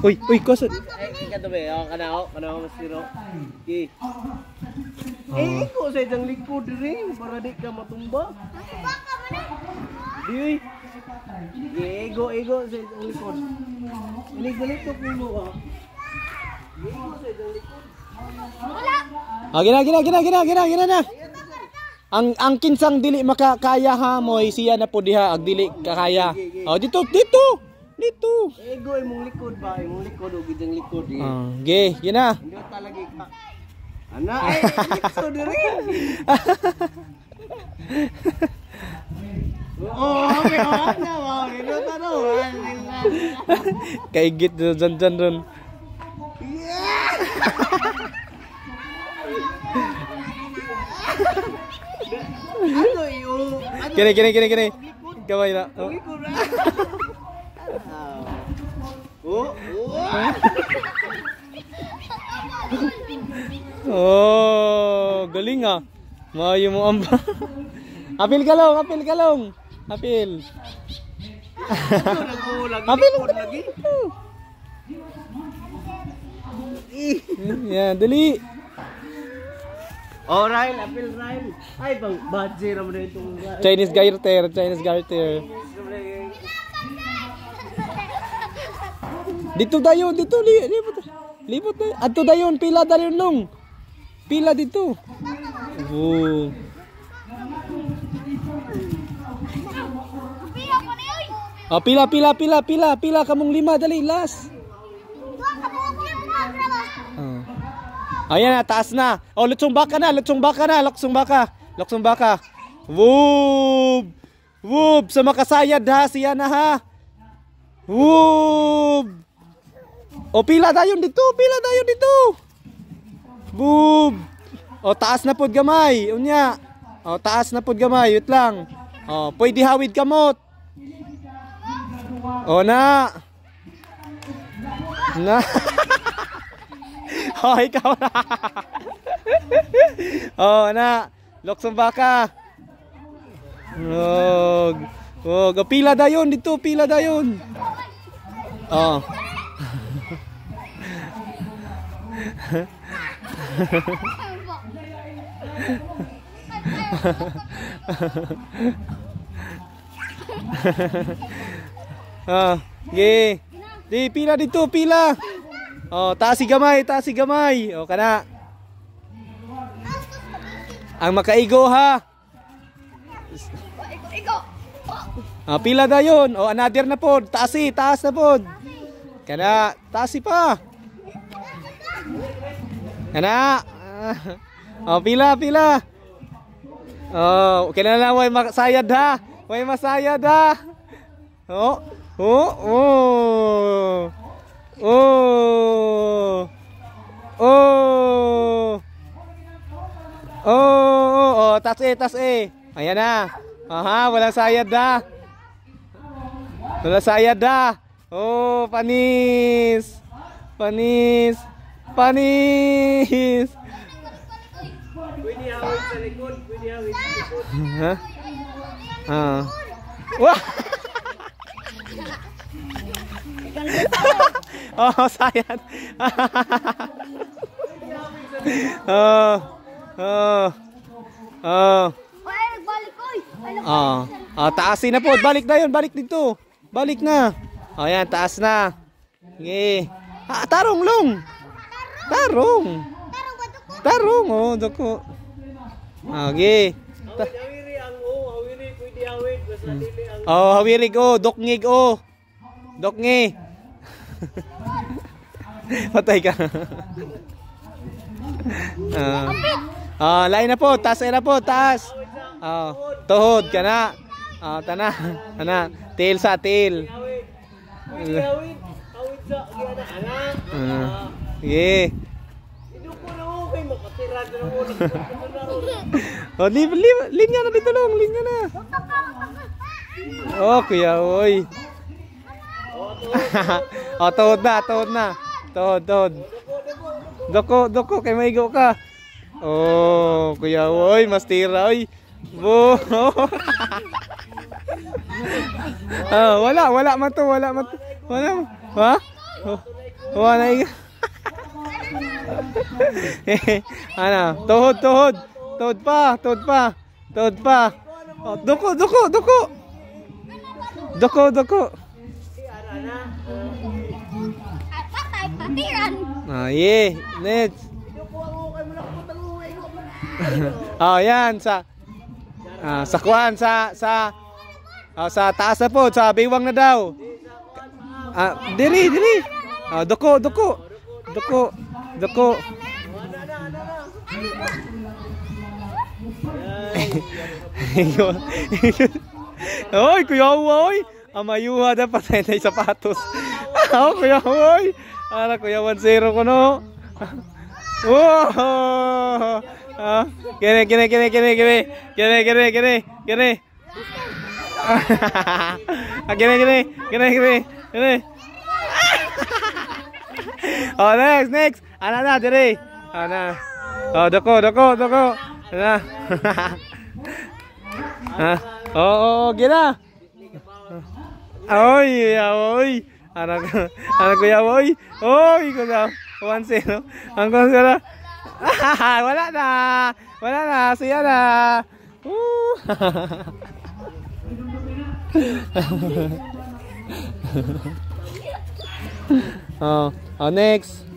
Uy, uy, kusot. Ikaw ba? Kana mas tiro. Okay. Ikaw sa isang likod rin para di ka matumba. Di. Ego sa isang likod. Ilig-litok mo ha. Ego sa isang likod. Gina na. Ang kinsang dili makakaya ha moy siya na po diha ag dili kakaya. Oh, dito. Ego imong likod ba? Imong likod o gidang likod. Ge, gina. Hindi talaga ka. Ana ay dito diri. Oh, okay, na wow. Ito taro. Kaigit dyan ron. Ano yung Kini. Kamay na. Oh, galing ah. Mayo mo amba. Apil kalong. Apil. Apil lagi. Yan, dali. Oh, Ryan, apil Ryan. Ay, bang badge naman na itong Chinese garter. Dito dayon, libot na. Adto dayon, pila dayon long. Pila dito. Oh. Oh, pila kamong 5 dali last. Ayan na, taas na. Oh, lutsong baka. Woob, sa makasayad ha, siya na ha. Woob. Oh, pila dayon dito. Woob. Oh, taas na pod gamay. Unya. Oh, taas na pod gamay, wait lang. Oh, pwede hawid kamot. Oh, na. Oh, ikaw na. Oh, na. Luksong baka. Oh, pila dayon dito, Oh. Ge. Di pila dito. Oh, taas si gamay. Oh, kana. Ang makaigo ha. Ah, pila dayon. Oh, another na pod. Taas na pod. Kana, taas pa. Kana. Oh, pila. Oh, kana na way masayad ha. Oh, tas ayan na. Aha, walang sayad da. Oh, panis. Pwede hawid sa likod. Ha? Wah! Oh, sayad. Taasin na po. Balik dito. Balik na. Oh, yan, taas na. Okay. Tarong long. Tarong, oh, dako. Okay. Hawiri ang hawiri pwede hawid basta dili ang hawirig dokngig Dokngi. Patay ka. Lain na po, taas. Tuhod ka na. Tana. Tail sa tail. hawid sa ana. Sige. Iduko na mo kay makatira na mo. Oh, linya na dito long, linya na. Oh, kuya, oy. Oh, tuhod na. Tuhod. Doko, kay maigo ka. Oh, kuya, oy, mas tira, oy. Bo. Wala man to. Ha? Oh. Wala na. Ano? Tuhod, tuhod. Tuhod pa, tuhod pa. Tuhod pa. Oh, duko, duko, duko. Duko, duko. Patiran. Ah, yeah. Next. Oh, yan sa sa kuan sa taas na po, sa biwang na daw. Diri, diri. Duko, duko. Duko, duko. Oy, kuya oy. Amayuha dapat na sapatos. Oh, kuya oy. Ara kuya 1-0 ko no. Wow. Kene. Kene. Oh, next. Ana na dire. Ana. Oh, doko. Ana. Gina. Oy. Anak kuya oy. Oy, kuya. 1-0. Ang kuya. Wala na. Siya na. Next.